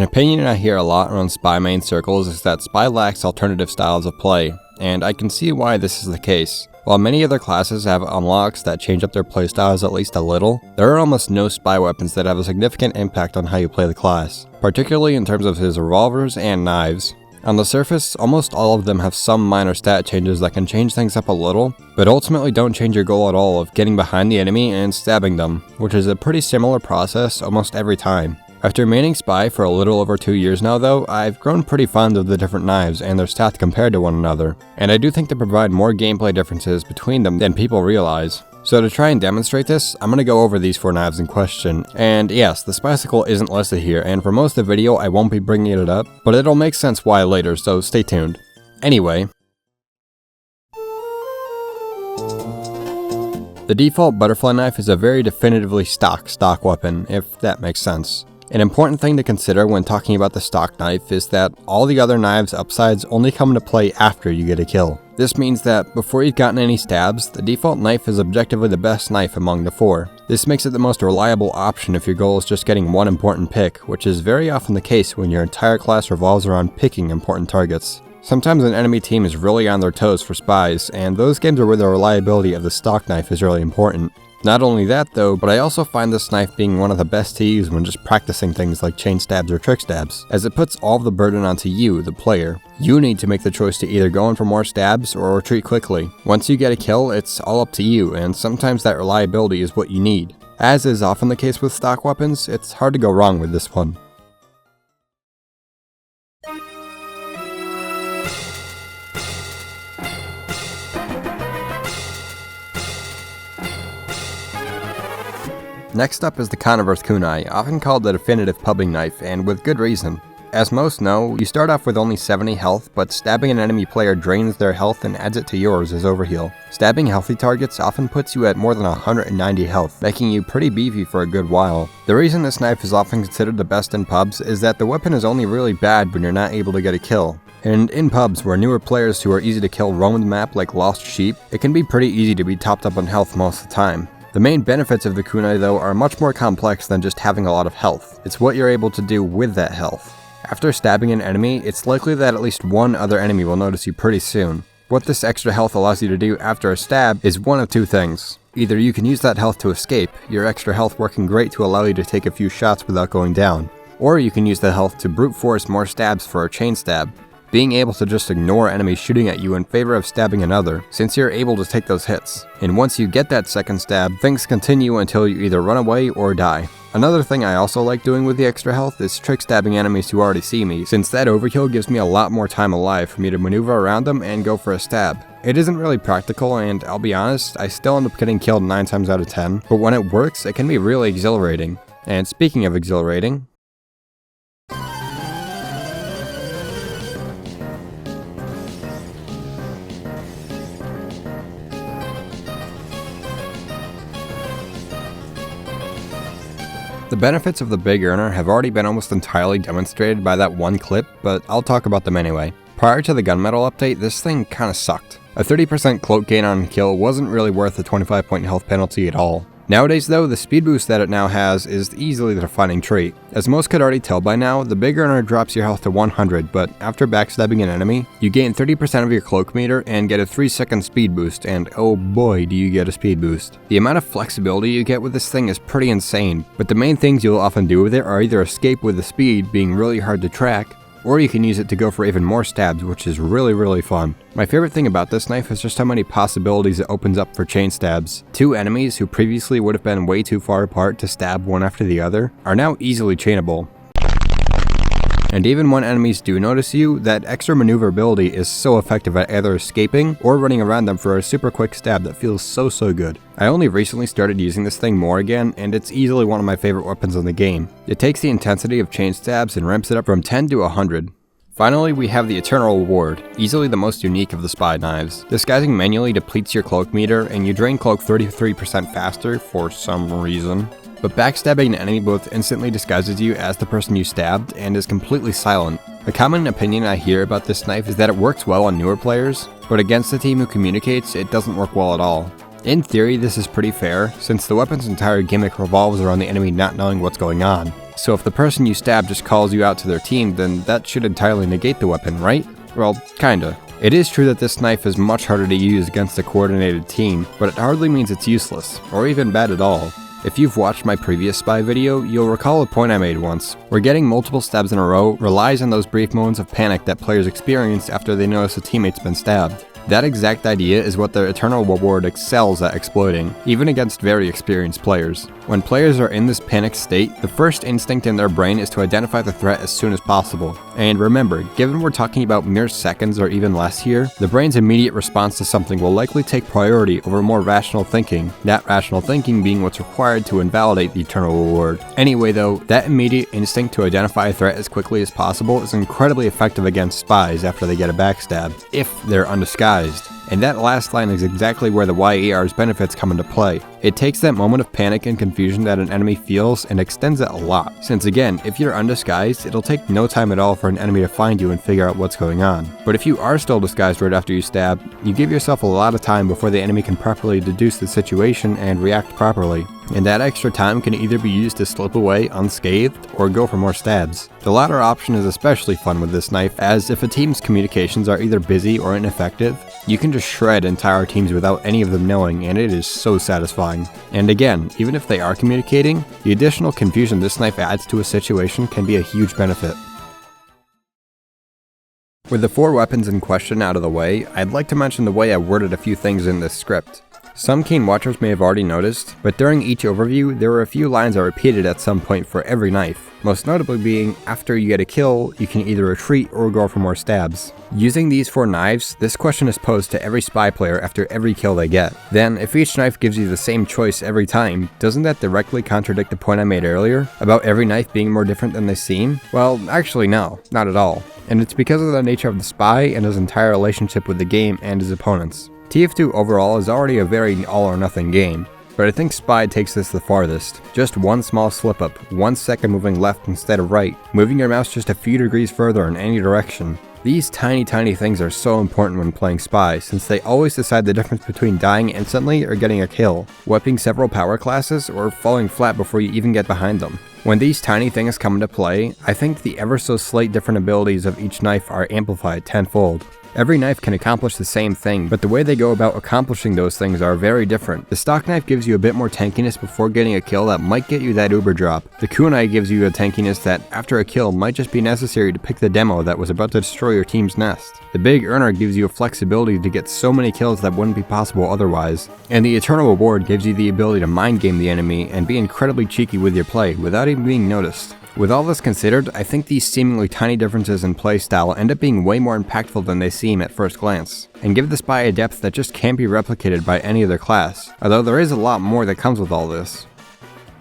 An opinion I hear a lot around Spy main circles is that Spy lacks alternative styles of play, and I can see why this is the case. While many other classes have unlocks that change up their playstyles at least a little, there are almost no Spy weapons that have a significant impact on how you play the class, particularly in terms of his revolvers and knives. On the surface, almost all of them have some minor stat changes that can change things up a little, but ultimately don't change your goal at all of getting behind the enemy and stabbing them, which is a pretty similar process almost every time. After maining Spy for a little over 2 years now though, I've grown pretty fond of the different knives and their stats compared to one another, and I do think they provide more gameplay differences between them than people realize. So to try and demonstrate this, I'm going to go over these 4 knives in question, and yes, the Spycicle isn't listed here, and for most of the video I won't be bringing it up, but it'll make sense why later, so stay tuned. Anyway, the default butterfly knife is a very definitively stock weapon, if that makes sense. An important thing to consider when talking about the stock knife is that all the other knives' upsides only come into play after you get a kill. This means that before you've gotten any stabs, the default knife is objectively the best knife among the 4. This makes it the most reliable option if your goal is just getting one important pick, which is very often the case when your entire class revolves around picking important targets. Sometimes an enemy team is really on their toes for spies, and those games are where the reliability of the stock knife is really important. Not only that though, but I also find this knife being one of the best to use when just practicing things like chain stabs or trick stabs, as it puts all of the burden onto you, the player. You need to make the choice to either go in for more stabs or retreat quickly. Once you get a kill, it's all up to you, and sometimes that reliability is what you need. As is often the case with stock weapons, it's hard to go wrong with this one. Next up is the Concheror kunai, often called the definitive pubbing knife, and with good reason. As most know, you start off with only 70 health, but stabbing an enemy player drains their health and adds it to yours as overheal. Stabbing healthy targets often puts you at more than 190 health, making you pretty beefy for a good while. The reason this knife is often considered the best in pubs is that the weapon is only really bad when you're not able to get a kill. And in pubs where newer players who are easy to kill roam the map like lost sheep, it can be pretty easy to be topped up on health most of the time. The main benefits of the kunai though are much more complex than just having a lot of health. It's what you're able to do with that health. After stabbing an enemy, it's likely that at least one other enemy will notice you pretty soon. What this extra health allows you to do after a stab is one of 2 things. Either you can use that health to escape, your extra health working great to allow you to take a few shots without going down. Or you can use the health to brute force more stabs for a chain stab, being able to just ignore enemies shooting at you in favor of stabbing another, since you're able to take those hits. And once you get that second stab, things continue until you either run away or die. Another thing I also like doing with the extra health is trick stabbing enemies who already see me, since that overkill gives me a lot more time alive for me to maneuver around them and go for a stab. It isn't really practical, and I'll be honest, I still end up getting killed 9 times out of 10, but when it works, it can be really exhilarating. And speaking of exhilarating, the benefits of the big earner have already been almost entirely demonstrated by that one clip, but I'll talk about them anyway. Prior to the gunmetal update, this thing kinda sucked. A 30% cloak gain on a kill wasn't really worth the 25 point health penalty at all. Nowadays though, the speed boost that it now has is easily the defining trait. As most could already tell by now, the big earner drops your health to 100, but after backstabbing an enemy, you gain 30% of your cloak meter and get a 3-second speed boost, and oh boy do you get a speed boost. The amount of flexibility you get with this thing is pretty insane, but the main things you'll often do with it are either escape with the speed being really hard to track, or you can use it to go for even more stabs, which is really fun. My favorite thing about this knife is just how many possibilities it opens up for chain stabs. 2 enemies who previously would have been way too far apart to stab one after the other are now easily chainable. And even when enemies do notice you, that extra maneuverability is so effective at either escaping or running around them for a super quick stab that feels so good. I only recently started using this thing more again, and it's easily one of my favorite weapons in the game. It takes the intensity of chain stabs and ramps it up from 10 to 100. Finally, we have the Eternal Reward, easily the most unique of the Spy knives. Disguising manually depletes your cloak meter, and you drain cloak 33% faster for some reason. But backstabbing an enemy both instantly disguises you as the person you stabbed and is completely silent. A common opinion I hear about this knife is that it works well on newer players, but against the team who communicates, it doesn't work well at all. In theory, this is pretty fair, since the weapon's entire gimmick revolves around the enemy not knowing what's going on. So if the person you stab just calls you out to their team, then that should entirely negate the weapon, right? Well, kinda. It is true that this knife is much harder to use against a coordinated team, but it hardly means it's useless, or even bad at all. If you've watched my previous spy video, you'll recall a point I made once, where getting multiple stabs in a row relies on those brief moments of panic that players experience after they notice a teammate's been stabbed. That exact idea is what the Eternal Reward excels at exploiting, even against very experienced players. When players are in this panicked state, the first instinct in their brain is to identify the threat as soon as possible. And remember, given we're talking about mere seconds or even less here, the brain's immediate response to something will likely take priority over more rational thinking, that rational thinking being what's required to invalidate the Eternal Reward. Anyway though, that immediate instinct to identify a threat as quickly as possible is incredibly effective against spies after they get a backstab, if they're undisguised. And that last line is exactly where the YAR's benefits come into play. It takes that moment of panic and confusion that an enemy feels and extends it a lot, since again, if you're undisguised, it'll take no time at all for an enemy to find you and figure out what's going on. But if you are still disguised right after you stab, you give yourself a lot of time before the enemy can properly deduce the situation and react properly. And that extra time can either be used to slip away unscathed or go for more stabs. The latter option is especially fun with this knife, as if a team's communications are either busy or ineffective, you can just shred entire teams without any of them knowing, and it is so satisfying. And again, even if they are communicating, the additional confusion this knife adds to a situation can be a huge benefit. With the 4 weapons in question out of the way, I'd like to mention the way I worded a few things in this script. Some keen watchers may have already noticed, but during each overview, there were a few lines I repeated at some point for every knife, most notably being, after you get a kill, you can either retreat or go for more stabs. Using these 4 knives, this question is posed to every spy player after every kill they get. Then, if each knife gives you the same choice every time, doesn't that directly contradict the point I made earlier, about every knife being more different than they seem? Well, actually no, not at all. And it's because of the nature of the spy and his entire relationship with the game and his opponents. TF2 overall is already a very all-or-nothing game, but I think Spy takes this the farthest. Just one small slip-up, 1 second moving left instead of right, moving your mouse just a few degrees further in any direction. These tiny things are so important when playing Spy, since they always decide the difference between dying instantly or getting a kill, wiping several power classes, or falling flat before you even get behind them. When these tiny things come into play, I think the ever so slight different abilities of each knife are amplified tenfold. Every knife can accomplish the same thing, but the way they go about accomplishing those things are very different. The stock knife gives you a bit more tankiness before getting a kill that might get you that uber drop. The kunai gives you a tankiness that, after a kill, might just be necessary to pick the demo that was about to destroy your team's nest. The big earner gives you a flexibility to get so many kills that wouldn't be possible otherwise. And the eternal reward gives you the ability to mind game the enemy and be incredibly cheeky with your play without even being noticed. With all this considered, I think these seemingly tiny differences in playstyle end up being way more impactful than they seem at first glance, and give the spy a depth that just can't be replicated by any other class, although there is a lot more that comes with all this.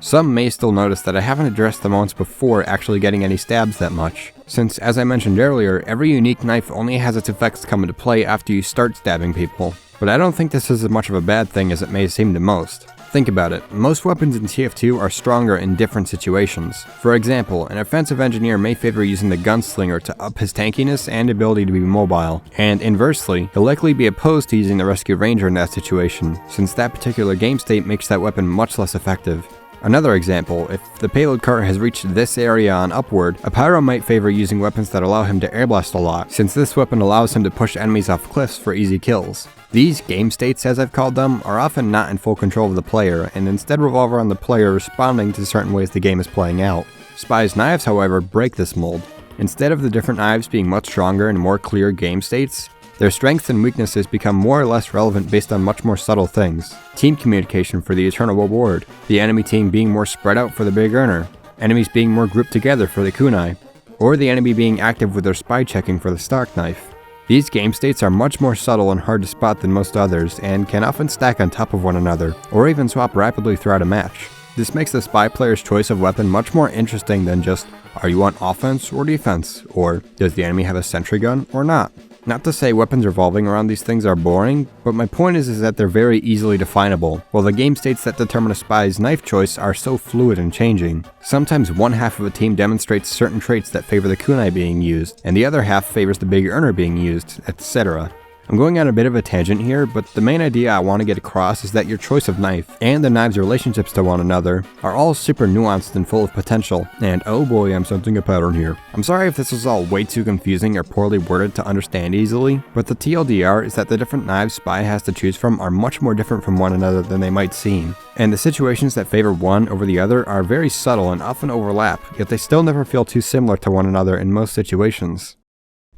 Some may still notice that I haven't addressed the moments before actually getting any stabs that much, since as I mentioned earlier, every unique knife only has its effects come into play after you start stabbing people, but I don't think this is as much of a bad thing as it may seem to most. Think about it, most weapons in TF2 are stronger in different situations. For example, an offensive engineer may favor using the gunslinger to up his tankiness and ability to be mobile, and inversely, he'll likely be opposed to using the rescue ranger in that situation, since that particular game state makes that weapon much less effective. Another example, if the payload cart has reached this area on upward, a pyro might favor using weapons that allow him to airblast a lot, since this weapon allows him to push enemies off cliffs for easy kills. These game states, as I've called them, are often not in full control of the player, and instead revolve around the player responding to certain ways the game is playing out. Spy's knives, however, break this mold. Instead of the different knives being much stronger and more clear game states, their strengths and weaknesses become more or less relevant based on much more subtle things. Team communication for the eternal reward, the enemy team being more spread out for the big earner, enemies being more grouped together for the kunai, or the enemy being active with their spy checking for the stock knife. These game states are much more subtle and hard to spot than most others, and can often stack on top of one another, or even swap rapidly throughout a match. This makes the spy player's choice of weapon much more interesting than just, are you on offense or defense, or does the enemy have a sentry gun or not? Not to say weapons revolving around these things are boring, but my point is that they're very easily definable, while the game states that determine a spy's knife choice are so fluid and changing. Sometimes one half of a team demonstrates certain traits that favor the kunai being used, and the other half favors the big earner being used, etc. I'm going on a bit of a tangent here, but the main idea I want to get across is that your choice of knife, and the knives' relationships to one another, are all super nuanced and full of potential, and oh boy, I'm sensing a pattern here. I'm sorry if this was all way too confusing or poorly worded to understand easily, but the TLDR is that the different knives Spy has to choose from are much more different from one another than they might seem, and the situations that favor one over the other are very subtle and often overlap, yet they still never feel too similar to one another in most situations.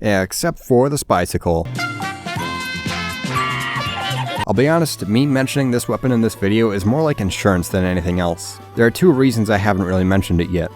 Yeah, except for the Spycicle. I'll be honest, me mentioning this weapon in this video is more like insurance than anything else. There are two reasons I haven't really mentioned it yet.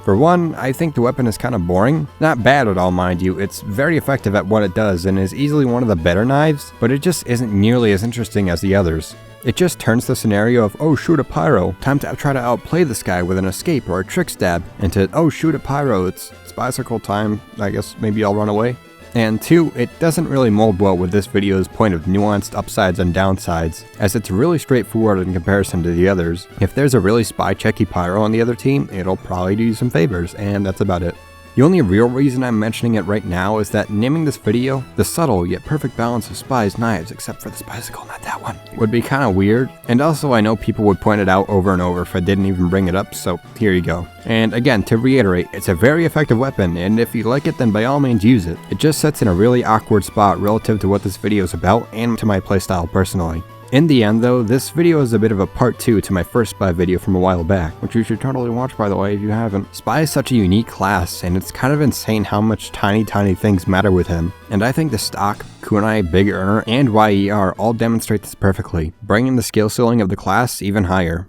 For one, I think the weapon is kind of boring. Not bad at all, mind you, it's very effective at what it does and is easily one of the better knives, but it just isn't nearly as interesting as the others. It just turns the scenario of, oh shoot a pyro, time to try to outplay this guy with an escape or a trick stab, into, oh shoot a pyro, it's Spycicle time, I guess maybe I'll run away. And two, it doesn't really mold well with this video's point of nuanced upsides and downsides, as it's really straightforward in comparison to the others. If there's a really spy-checky pyro on the other team, it'll probably do you some favors, and that's about it. The only real reason I'm mentioning it right now is that naming this video, the subtle yet perfect balance of Spy's knives, except for the Spycicle, not that one, would be kinda weird, and also I know people would point it out over and over if I didn't even bring it up, so here you go. And again, to reiterate, it's a very effective weapon, and if you like it then by all means use it. It just sits in a really awkward spot relative to what this video is about and to my playstyle personally. In the end though, this video is a bit of a part 2 to my first Spy video from a while back, which you should totally watch by the way if you haven't. Spy is such a unique class, and it's kind of insane how much tiny things matter with him. And I think the stock, kunai, big earner, and YER all demonstrate this perfectly, bringing the skill ceiling of the class even higher.